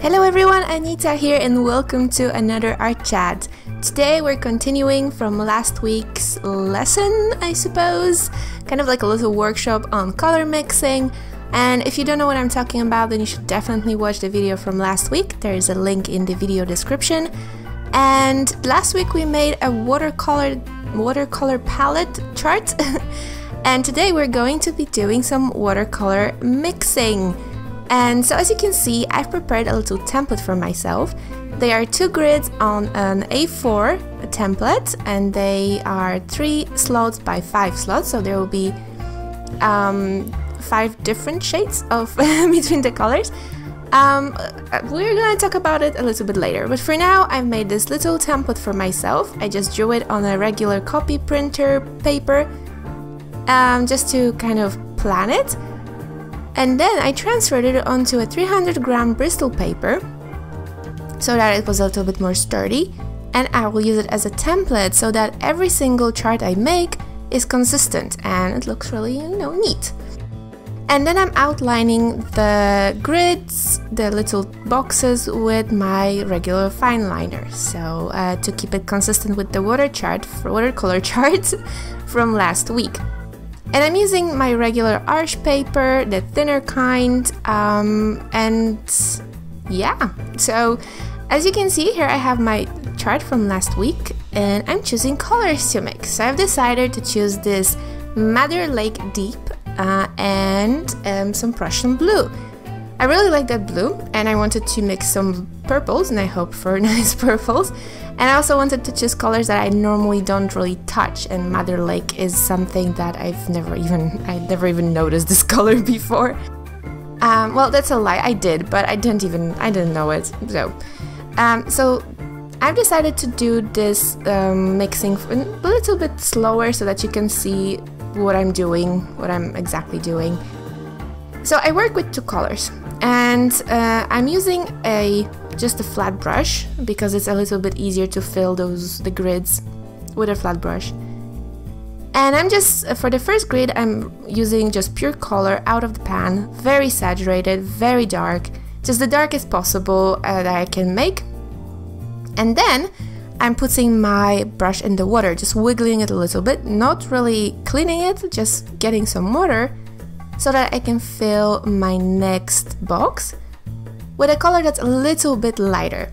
Hello everyone, Anita here and welcome to another art chat. Today we're continuing from last week's lesson, I suppose, kind of like a little workshop on color mixing. And if you don't know what I'm talking about, then you should definitely watch the video from last week. There is a link in the video description. And last week we made a watercolor palette chart. And today we're going to be doing some watercolor mixing. And so as you can see, I've prepared a little template for myself. They are 2 grids on an A4 template, and they are 3 slots by 5 slots, so there will be 5 different shades of between the colors. We're gonna talk about it a little bit later, but for now I've made this little template for myself. I just drew it on a regular copy printer paper just to kind of plan it. And then I transferred it onto a 300-gram Bristol paper so that it was a little bit more sturdy, and I will use it as a template so that every single chart I make is consistent and it looks really, neat. And then I'm outlining the grids, the little boxes, with my regular fine liner, so to keep it consistent with the watercolor chart from last week. And I'm using my regular arch paper, the thinner kind, and yeah. So as you can see here, I have my chart from last week and I'm choosing colors to mix. So I've decided to choose this Madder Lake Deep and some Prussian blue. I really like that blue and I wanted to mix some purples, and I hope for nice purples. And I also wanted to choose colors that I normally don't really touch, and Madder Lake is something that I've never even noticed this color before. Well, that's a lie, I did, but I didn't know it. So I've decided to do this mixing a little bit slower so that you can see what I'm doing, what I'm exactly doing. So I work with 2 colors, and I'm using just a flat brush because it's a little bit easier to fill the grids with a flat brush. And I'm just, for the first grid, I'm using just pure color out of the pan, very saturated, very dark, just the darkest possible that I can make. And then I'm putting my brush in the water, just wiggling it a little bit, not really cleaning it, just getting some water so that I can fill my next box with a color that's a little bit lighter.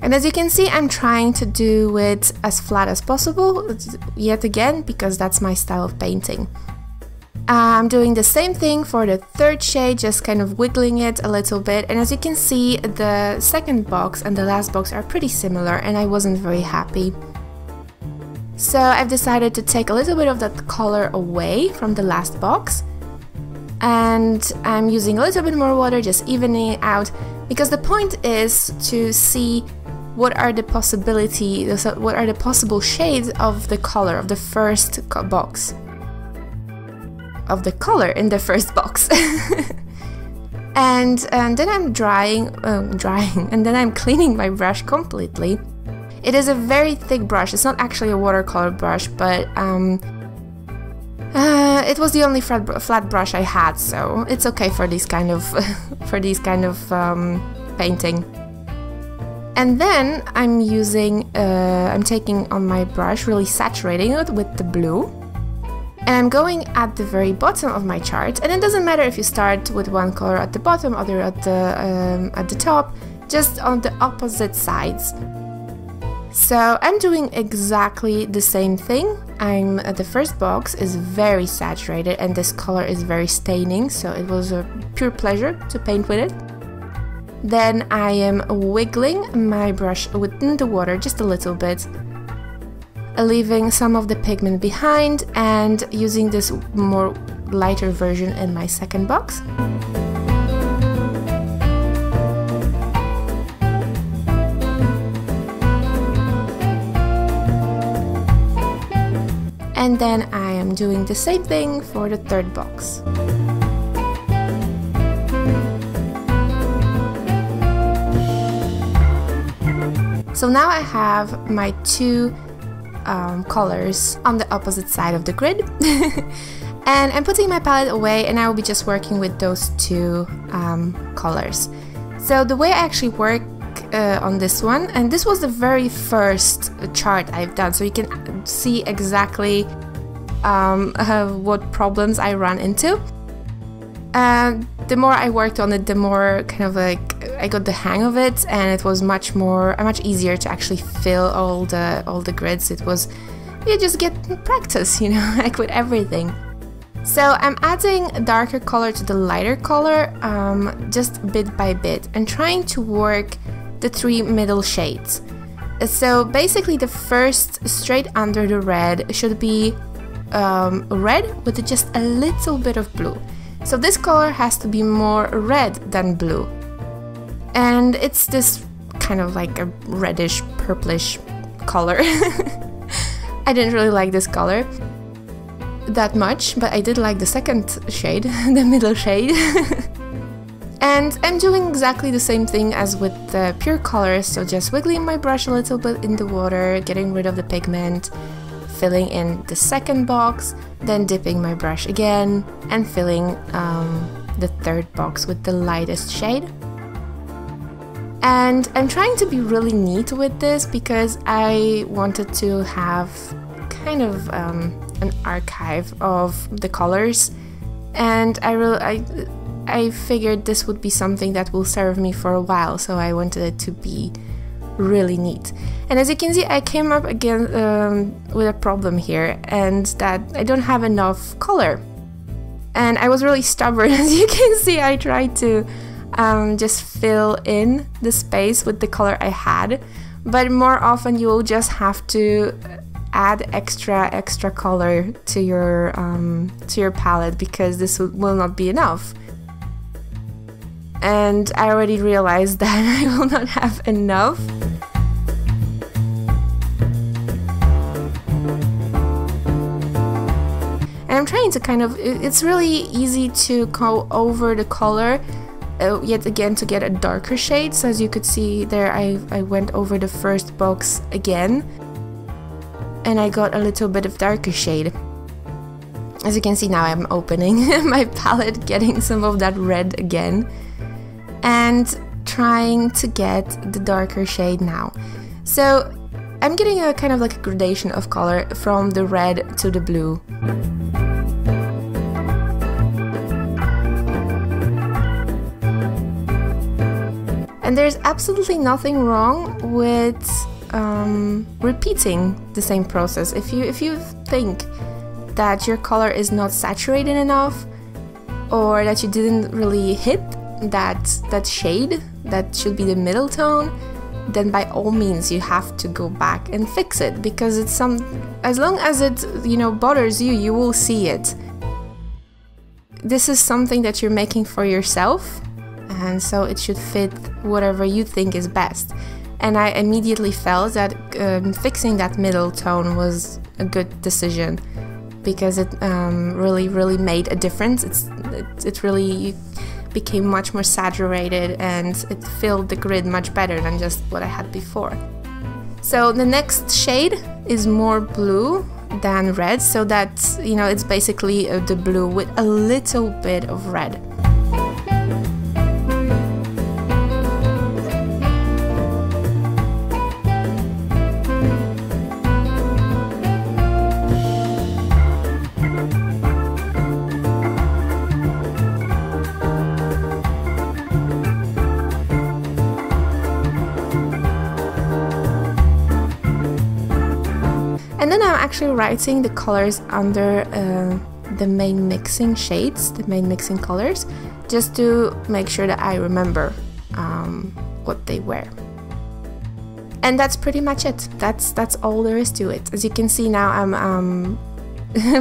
And as you can see, I'm trying to do it as flat as possible, yet again, because that's my style of painting. I'm doing the same thing for the third shade, just kind of wiggling it a little bit. And as you can see, the second box and the last box are pretty similar, and I wasn't very happy. So I've decided to take a little bit of that color away from the last box. And I'm using a little bit more water, just evening it out, because the point is to see what are the possibilities, what are the possible shades of the color of the first box, of the color in the first box. and then I'm drying, and then I'm cleaning my brush completely. It is a very thick brush. It's not actually a watercolor brush, but it was the only flat brush I had, so it's okay for these kind of painting. And then I'm taking on my brush, really saturating it with the blue, and I'm going at the very bottom of my chart. And it doesn't matter if you start with one color at the bottom, other at the top, just on the opposite sides. So I'm doing exactly the same thing. The first box is very saturated and this color is very staining, so it was a pure pleasure to paint with it. Then I am wiggling my brush within the water just a little bit, leaving some of the pigment behind, and using this more lighter version in my second box. And then I am doing the same thing for the third box. So now I have my 2 colors on the opposite side of the grid. And I'm putting my palette away, and I will be just working with those 2 colors. So the way I actually work on this one, and this was the very first chart I've done, so you can see exactly what problems I run into. And the more I worked on it, the more kind of like I got the hang of it, and it was much easier to actually fill all the grids. It was, you just get practice, you know, like with everything. So I'm adding a darker color to the lighter color, just bit by bit, and trying to work the 3 middle shades. So basically the first straight under the red should be red with just a little bit of blue. So this color has to be more red than blue. And it's this kind of like a reddish purplish color. I didn't really like this color that much, but I did like the second shade, the middle shade. And I'm doing exactly the same thing as with the pure colors, so just wiggling my brush a little bit in the water, getting rid of the pigment, filling in the second box, then dipping my brush again and filling the third box with the lightest shade. And I'm trying to be really neat with this because I wanted to have kind of an archive of the colors, and I figured this would be something that will serve me for a while, so I wanted it to be really neat. And as you can see, I came up again with a problem here, and that I don't have enough color. And I was really stubborn. As you can see, I tried to just fill in the space with the color I had, but more often you will just have to add extra color to your palette, because this will not be enough. And I already realized that I will not have enough. And I'm trying to kind of, it's really easy to go over the color yet again to get a darker shade. So as you could see there, I went over the first box again and I got a little bit of darker shade. As you can see now, I'm opening my palette, getting some of that red again, and trying to get the darker shade now. So I'm getting a kind of like a gradation of color from the red to the blue. And there's absolutely nothing wrong with repeating the same process. If you think that your color is not saturated enough, or that you didn't really hit that shade that should be the middle tone, then by all means you have to go back and fix it, because it's as long as it, you know, bothers you, you will see it. This is something that you're making for yourself, and so it should fit whatever you think is best. And I immediately felt that fixing that middle tone was a good decision, because it really made a difference. It really became much more saturated, and it filled the grid much better than just what I had before. So the next shade is more blue than red, so that, you know, it's basically the blue with a little bit of red. And then I'm actually writing the colors under the main mixing shades, the main mixing colors, just to make sure that I remember what they were. And that's pretty much it. That's all there is to it. As you can see now, I'm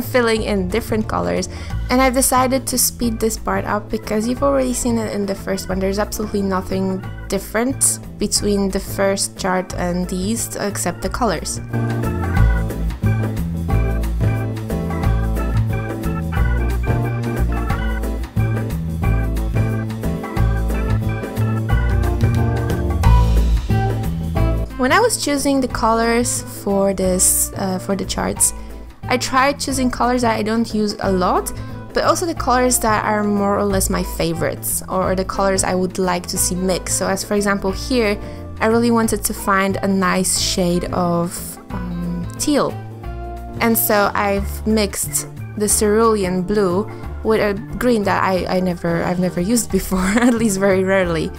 filling in different colors, and I've decided to speed this part up because you've already seen it in the first one. There's absolutely nothing different between the first chart and these except the colors. When I was choosing the colors for this, for the charts, I tried choosing colors that I don't use a lot, but also the colors that are more or less my favorites, or the colors I would like to see mixed. So as for example here, I really wanted to find a nice shade of teal. And so I've mixed the cerulean blue with a green that I've never used before, at least very rarely.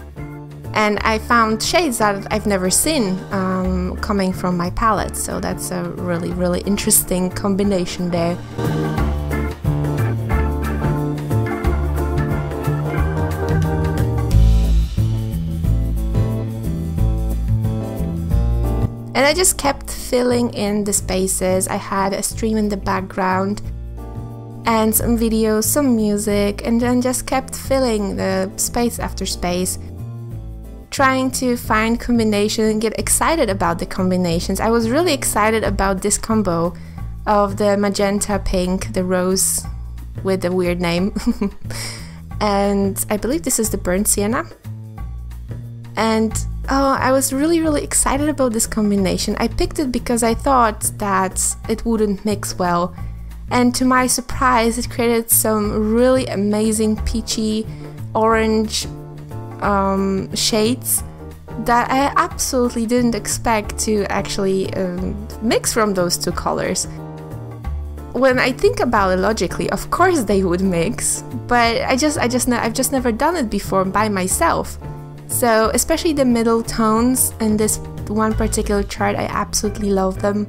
And I found shades that I've never seen coming from my palette, so that's a really interesting combination there. And I just kept filling in the spaces. I had a stream in the background and some videos, some music, and then just kept filling the space after space, trying to find combination and get excited about the combinations. I was really excited about this combo of the magenta pink, the rose with a weird name, and I believe this is the burnt sienna. And oh, I was really excited about this combination. I picked it because I thought that it wouldn't mix well, and to my surprise it created some really amazing peachy orange shades that I absolutely didn't expect to actually mix from those two colors. When I think about it logically, of course they would mix, but I've just never done it before by myself. So especially the middle tones in this one particular chart, I absolutely love them.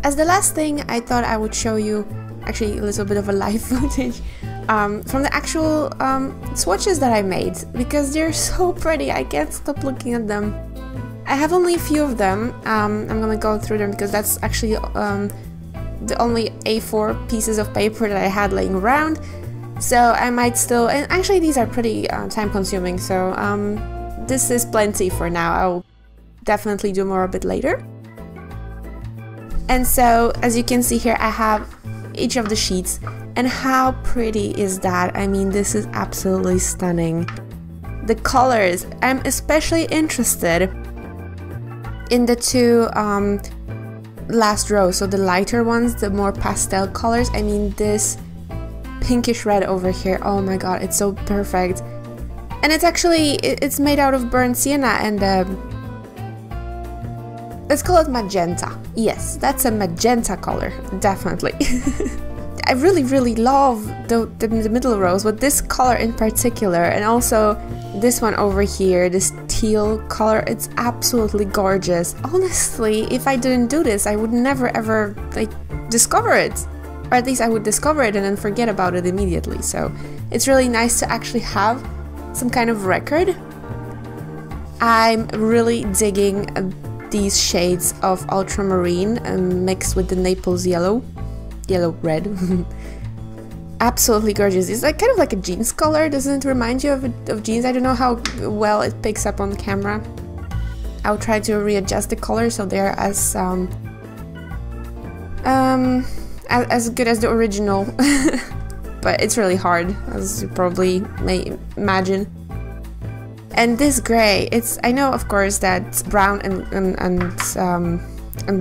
As the last thing, I thought I would show you actually a little bit of a live footage from the actual swatches that I made, because they're so pretty. I can't stop looking at them. I have only a few of them. I'm gonna go through them because that's actually the only A4 pieces of paper that I had laying around. So I might still, and actually these are pretty time consuming, so this is plenty for now. I'll definitely do more a bit later. And so as you can see here, I have each of the sheets, and how pretty is that? I mean, this is absolutely stunning. The colors, I'm especially interested in the two last rows, so the lighter ones, the more pastel colors. I mean, this pinkish red over here, oh my god, it's so perfect. And it's actually, it's made out of burnt sienna and let's call it magenta. Yes, that's a magenta color, definitely. I really love the middle rows, but this color in particular, and also this one over here, this teal color, it's absolutely gorgeous. Honestly, if I didn't do this, I would never ever like discover it. Or at least I would discover it and then forget about it immediately. So it's really nice to actually have some kind of record. I'm really digging these shades of ultramarine mixed with the Naples yellow red. Absolutely gorgeous. It's like kind of like a jeans color. Doesn't it remind you of jeans? I don't know how well it picks up on camera. I'll try to readjust the color so they're as good as the original. But it's really hard, as you probably may imagine. And this gray, I know of course that brown and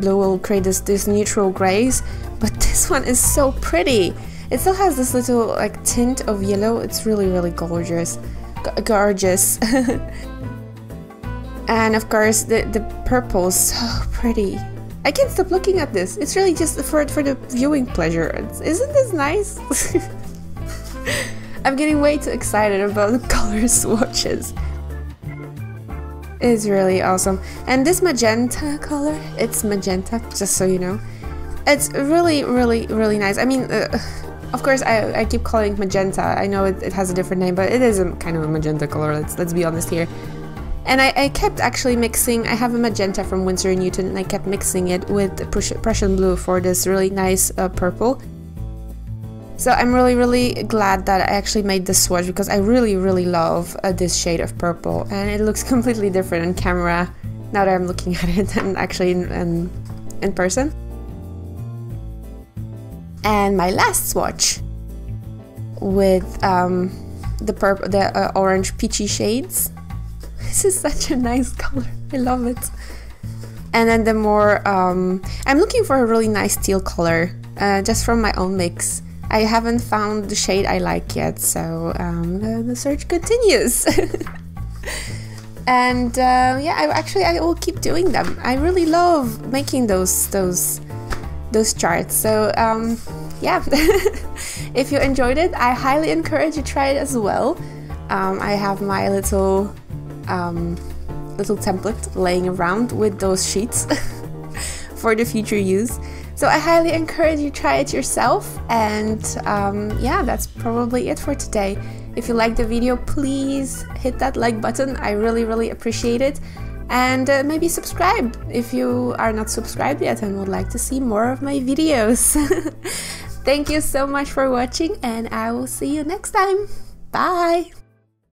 blue will create this neutral grays, but this one is so pretty. It still has this little like tint of yellow. It's really gorgeous. And of course the purple is so pretty. I can't stop looking at this. It's really just for the viewing pleasure. Isn't this nice? I'm getting way too excited about the color swatches. It's really awesome. And this magenta color, it's magenta, just so you know. It's really nice. I mean, of course, I keep calling it magenta. I know it has a different name, but it is a kind of a magenta color, let's be honest here. And I kept actually mixing. I have a magenta from Winsor & Newton, and I kept mixing it with Prussian blue for this really nice purple. So I'm really glad that I actually made this swatch, because I really love this shade of purple, and it looks completely different on camera now that I'm looking at it and actually in person. And my last swatch with the orange peachy shades. This is such a nice color, I love it. And then the more, I'm looking for a really nice teal color, just from my own mix. I haven't found the shade I like yet, so the search continues. And yeah, I will keep doing them. I really love making those charts. So yeah, if you enjoyed it, I highly encourage you to try it as well. I have my little template laying around with those sheets for the future use. So I highly encourage you to try it yourself. And yeah, that's probably it for today. If you liked the video, please hit that like button. I really appreciate it. And maybe subscribe if you are not subscribed yet and would like to see more of my videos. Thank you so much for watching, and I will see you next time. Bye!